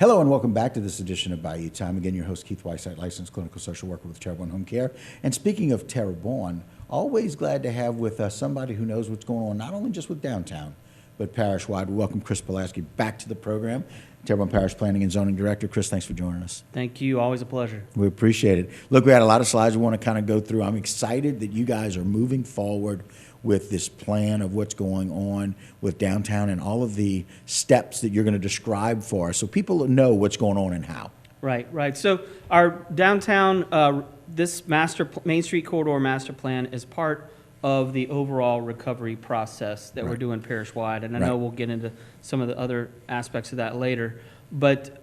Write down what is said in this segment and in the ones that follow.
Hello and welcome back to this edition of Bayou Time. Again, your host Keith Whiteside, licensed clinical social worker with Terrebonne Home Care. And speaking of Terrebonne, always glad to have with us somebody who knows what's going on, not only just with downtown, but parish-wide. We welcome Chris Pulaski back to the program, Terrebonne Parish Planning and Zoning Director. Chris, thanks for joining us. Thank you. Always a pleasure. We appreciate it. Look, we had a lot of slides we want to kind of go through. I'm excited that you guys are moving forward with this plan of what's going on with downtown and all of the steps that you're going to describe for us so people know what's going on and how. Right. So our downtown, this Main Street Corridor Master Plan is part of the overall recovery process that we're doing parish-wide. And I know we'll get into some of the other aspects of that later. But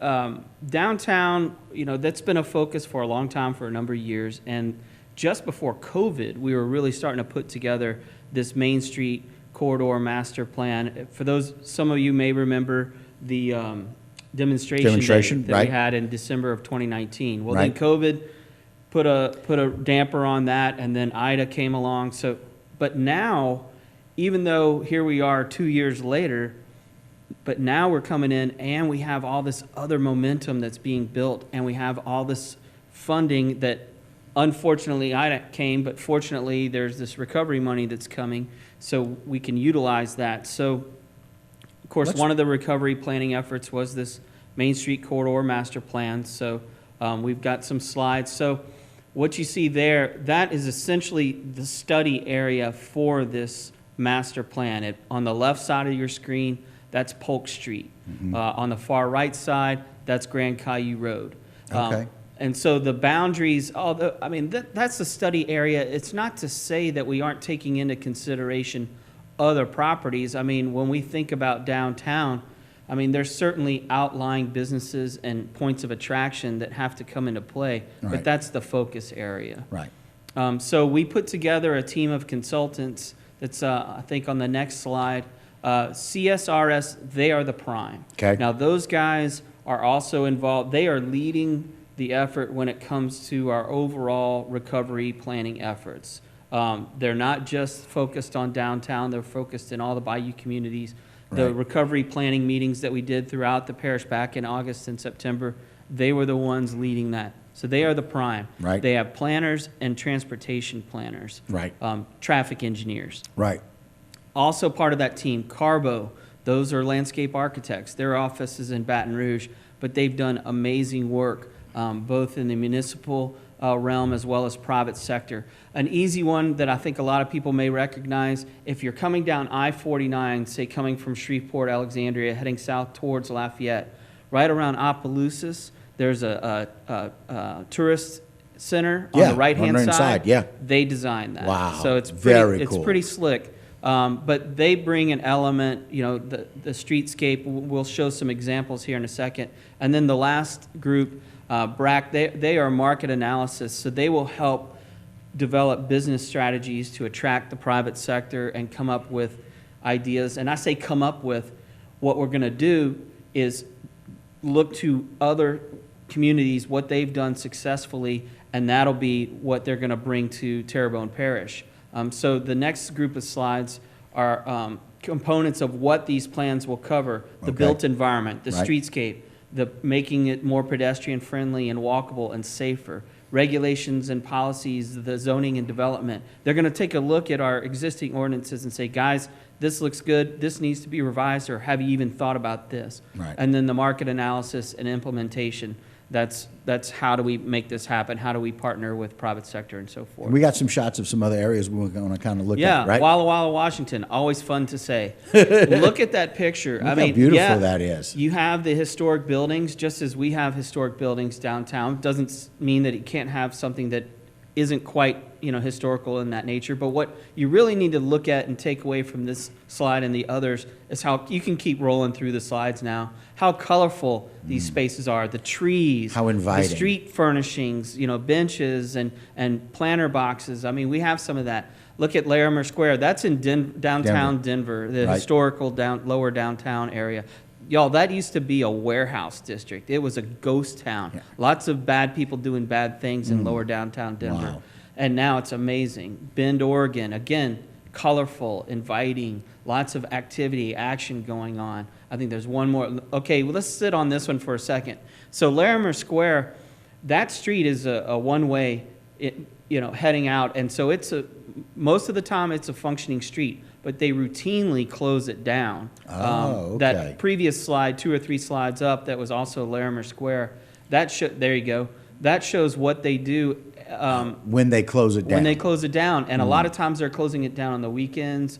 downtown, that's been a focus for a long time, for a number of years. And just before COVID, we were really starting to put together this Main Street Corridor Master Plan. For those, some of you may remember the demonstration that we had in December of 2019. Well, then COVID put a damper on that, and then Ida came along. But now, even though here we are 2 years later, but now we're coming in and we have all this other momentum that's being built, and we have all this funding that unfortunately Ida came, but fortunately there's this recovery money that's coming, so we can utilize that. So, of course, one of the recovery planning efforts was this Main Street Corridor Master Plan. So we've got some slides. So what you see there, that is essentially the study area for this master plan. On the left side of your screen, that's Polk Street. On the far right side, that's Grand Caillou Road. And so the boundaries, that's the study area. It's not to say that we aren't taking into consideration other properties. I mean, when we think about downtown, there's certainly outlying businesses and points of attraction that have to come into play, but that's the focus area. So we put together a team of consultants that's, I think on the next slide, CSRS, they are the prime. Now those guys are also involved. They are leading the effort when it comes to our overall recovery planning efforts. They're not just focused on downtown, they're focused in all the Bayou communities. The recovery planning meetings that we did throughout the parish back in August and September, they were the ones leading that. So they are the prime. They have planners and transportation planners, traffic engineers. Also part of that team, Carbo, those are landscape architects. Their office is in Baton Rouge, but they've done amazing work, both in the municipal realm as well as private sector. An easy one that I think a lot of people may recognize, if you're coming down I-49, say coming from Shreveport, Alexandria, heading south towards Lafayette, right around Opelousas, there's a tourist center on the right-hand side. They designed that. Wow. So it's pretty slick. But they bring an element, the streetscape. We'll show some examples here in a second. And then the last group, BRAC, they are market analysis, so they will help develop business strategies to attract the private sector and come up with ideas. And I say come up with, what we're going to do is look to other communities, what they've done successfully, and that'll be what they're going to bring to Terrebonne Parish. So the next group of slides are components of what these plans will cover: the built environment, the streetscape, the making it more pedestrian friendly and walkable and safer, regulations and policies, the zoning and development. They're going to take a look at our existing ordinances and say, guys, this looks good, this needs to be revised, or have you even thought about this? And then the market analysis and implementation. That's how do we make this happen? How do we partner with private sector and so forth? And we got some shots of some other areas we're going to kind of look at, right? Walla Walla, Washington, always fun to say. Look at that picture. Look how beautiful that is. You have the historic buildings, just as we have historic buildings downtown. Doesn't mean that it can't have something that isn't quite historical in that nature. But what you really need to look at and take away from this slide and the others is how you can keep rolling through the slides now. How colorful these spaces are, the trees, how inviting, the street furnishings, benches and planter boxes. We have some of that. Look at Larimer Square. That's in downtown Denver, the historical lower downtown area. Y'all, that used to be a warehouse district. It was a ghost town. Lots of bad people doing bad things in lower downtown Denver. And now it's amazing. Bend, Oregon, again, colorful, inviting, lots of activity, action going on. I think there's one more. Okay, well, let's sit on this one for a second. So Larimer Square, that street is a one-way, heading out, and so most of the time it's a functioning street, but they routinely close it down. Okay. That previous slide, 2 or 3 slides up, that was also Larimer Square. There you go. That shows what they do when they close it down. When they close it down, and a lot of times they're closing it down on the weekends.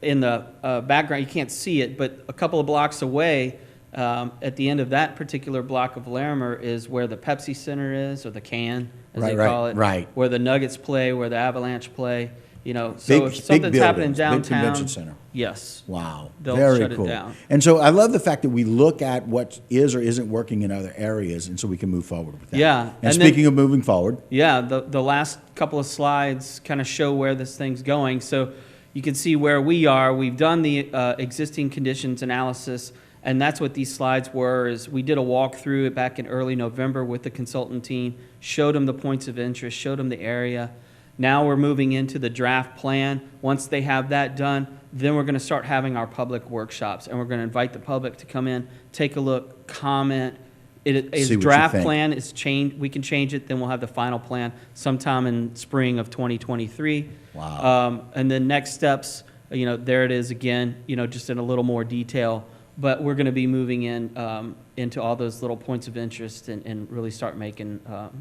In the background, you can't see it, but a couple of blocks away, at the end of that particular block of Larimer is where the Pepsi Center is, or the Can, as they call it. Right. Where the Nuggets play, where the Avalanche play. So if something's happening downtown, big convention center. Yes. Wow. They'll Very shut cool. it down. And so I love the fact that we look at what is or isn't working in other areas, and so we can move forward with that. Yeah. And speaking of moving forward. Yeah, the last couple of slides kind of show where this thing's going. So you can see where we are. We've done the existing conditions analysis, and that's what these slides were. Is we did a walkthrough back in early November with the consultant team, showed them the points of interest, showed them the area. Now we're moving into the draft plan. Once they have that done, then we're going to start having our public workshops, and we're going to invite the public to come in, take a look, comment. Draft plan is changed. We can change it. Then we'll have the final plan sometime in spring of 2023. Wow. And then next steps, there it is again, just in a little more detail. But we're going to be moving into all those little points of interest and really start making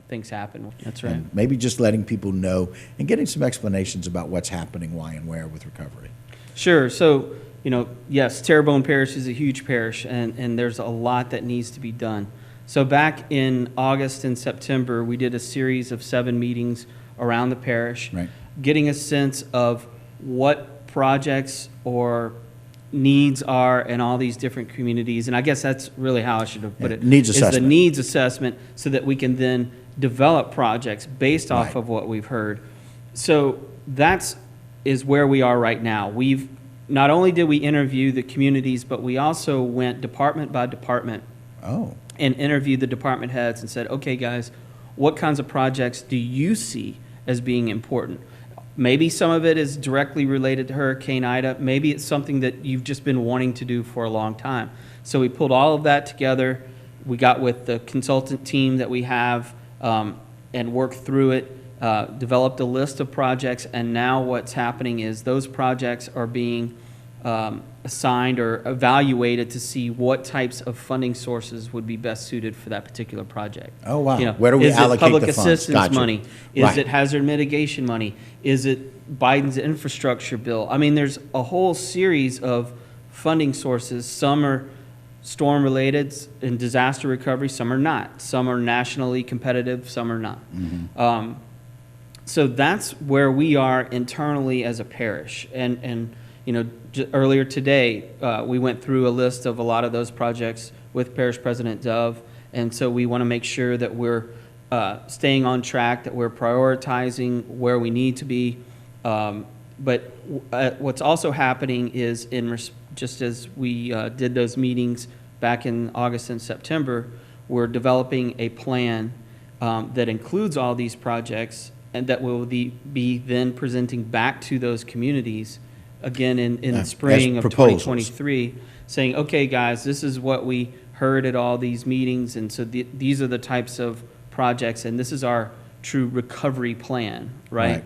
things happen. That's right. And maybe just letting people know and getting some explanations about what's happening, why and where with recovery. Sure. So, yes, Terrebonne Parish is a huge parish, and there's a lot that needs to be done. So back in August and September, we did a series of 7 meetings around the parish, right, getting a sense of what projects or needs are in all these different communities. And I guess that's really how I should have put it. Needs is assessment. the needs assessment, so that we can then develop projects based off Right. of what we've heard. So is where we are right now. We've not only did we interview the communities, but we also went department by department and interviewed the department heads and said, okay, guys, what kinds of projects do you see as being important? Maybe some of it is directly related to Hurricane Ida. Maybe it's something that you've just been wanting to do for a long time. So we pulled all of that together. We got with the consultant team that we have and worked through it, developed a list of projects, and now what's happening is those projects are being assigned or evaluated to see what types of funding sources would be best suited for that particular project. Oh, wow. Where do we allocate the funds? Is it public assistance Gotcha. money? Is Right. it hazard mitigation money? Is it Biden's infrastructure bill? I mean, there's a whole series of funding sources. Some are storm-related and disaster recovery. Some are not. Some are nationally competitive. Some are not. Mm-hmm. So that's where we are internally as a parish. And earlier today, we went through a list of a lot of those projects with Parish President Dove, and so we want to make sure that we're staying on track, that we're prioritizing where we need to be. But what's also happening is, just as we did those meetings back in August and September, we're developing a plan that includes all these projects, and that will be then presenting back to those communities again in the spring of proposals. 2023, saying, okay, guys, this is what we heard at all these meetings, and so these are the types of projects, and this is our true recovery plan, right?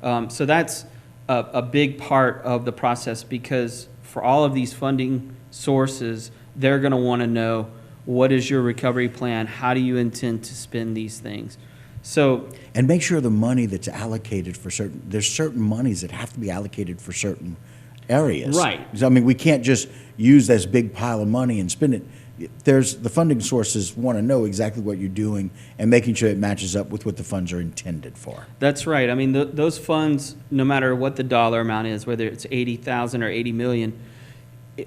So that's a big part of the process, because for all of these funding sources, they're going to want to know, what is your recovery plan? How do you intend to spend these things? So, and make sure the money that's allocated for there's certain monies that have to be allocated for certain areas. Right. I mean, we can't just use this big pile of money and spend it. The funding sources want to know exactly what you're doing and making sure it matches up with what the funds are intended for. That's right. I mean, those funds, no matter what the dollar amount is, whether it's $80,000 or $80 million,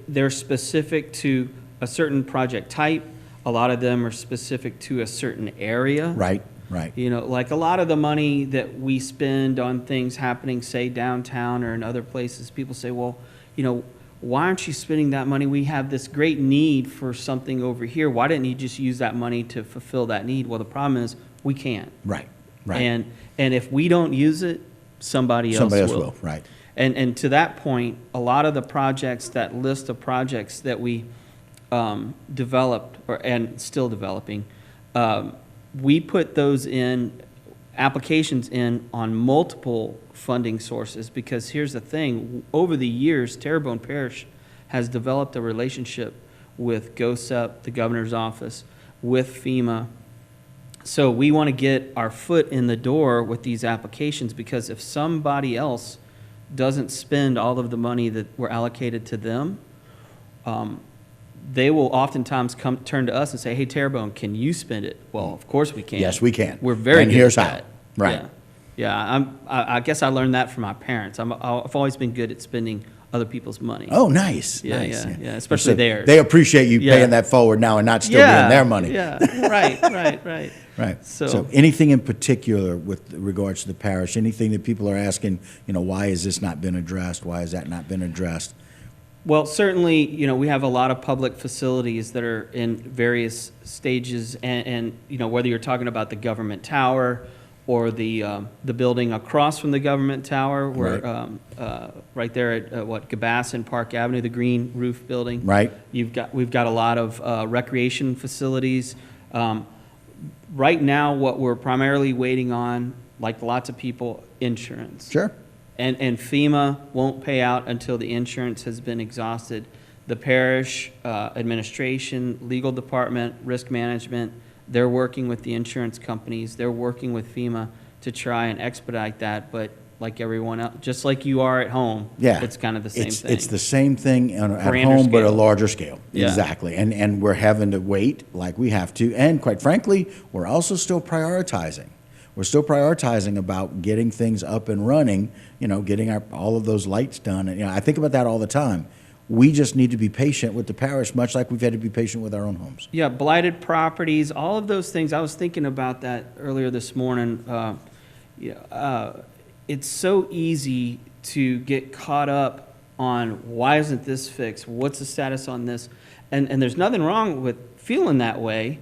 they're specific to a certain project type. A lot of them are specific to a certain area. Right. Like a lot of the money that we spend on things happening, say, downtown or in other places, people say, well, why aren't you spending that money? We have this great need for something over here. Why didn't you just use that money to fulfill that need? Well, the problem is we can't. Right. And if we don't use it, somebody else Somebody else will. will, right. And to that point, a lot of the projects, that list of projects that we developed and still developing, we put those applications in on multiple funding sources, because here's the thing, over the years, Terrebonne Parish has developed a relationship with GOSEP, the governor's office, with FEMA. So we want to get our foot in the door with these applications, because if somebody else doesn't spend all of the money that were allocated to them, they will oftentimes turn to us and say, hey, Terrebonne, can you spend it? Well, of course we can. Yes, we can. We're very and good here's at how. that. Right. Yeah, I guess I learned that from my parents. I've always been good at spending other people's money. Oh, nice. Yeah, nice. yeah, especially theirs. They appreciate you Yeah. paying that forward now and not still being their money. Yeah, right. Right. So- So anything in particular with regards to the parish, anything that people are asking, why has this not been addressed? Why has that not been addressed? Well, certainly, we have a lot of public facilities that are in various stages, and whether you're talking about the government tower or the building across from the government tower, where right there at Gabasson Park Avenue, the green roof building. Right. We've got a lot of recreation facilities. Right now, what we're primarily waiting on, like lots of people, insurance. Sure. And FEMA won't pay out until the insurance has been exhausted. The parish administration, legal department, risk management, they're working with the insurance companies. They're working with FEMA to try and expedite that. But like everyone else, just like you are at home, Yeah. it's kind of the same thing. It's the same thing at Grander home, but a scale. larger scale. Yeah. Exactly. And we're having to wait like we have to. And quite frankly, we're also still prioritizing. We're still prioritizing about getting things up and running, getting all of those lights done. And, I think about that all the time. We just need to be patient with the parish, much like we've had to be patient with our own homes. Yeah, blighted properties, all of those things. I was thinking about that earlier this morning. It's so easy to get caught up on why isn't this fixed? What's the status on this? And there's nothing wrong with feeling that way,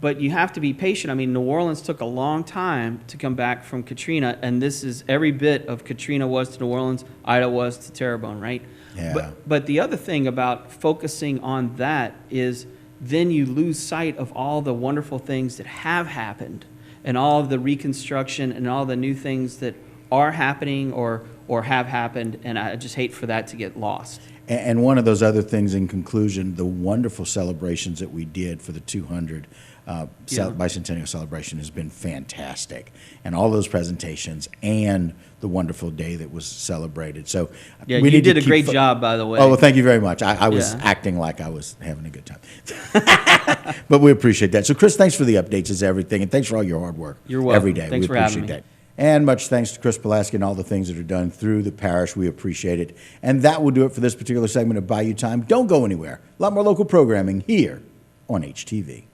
but you have to be patient. I mean, New Orleans took a long time to come back from Katrina, and this is every bit of Katrina was to New Orleans, Ida was to Terrebonne, right? Yeah. But the other thing about focusing on that is then you lose sight of all the wonderful things that have happened and all of the reconstruction and all the new things that are happening or have happened, and I just hate for that to get lost. And one of those other things in conclusion, the wonderful celebrations that we did for the 200 bicentennial celebration has been fantastic. And all those presentations and the wonderful day that was celebrated. So Yeah, we you need to did a keep great job, by the way. Oh, well, thank you very much. I was Yeah. acting like I was having a good time. But we appreciate that. So, Chris, thanks for the updates as everything, and thanks for all your hard work. You're welcome. Every day. Thanks we for having appreciate me. that. And much thanks to Chris Pulaski and all the things that are done through the parish. We appreciate it. And that will do it for this particular segment of Bayou Time. Don't go anywhere. A lot more local programming here on HTV.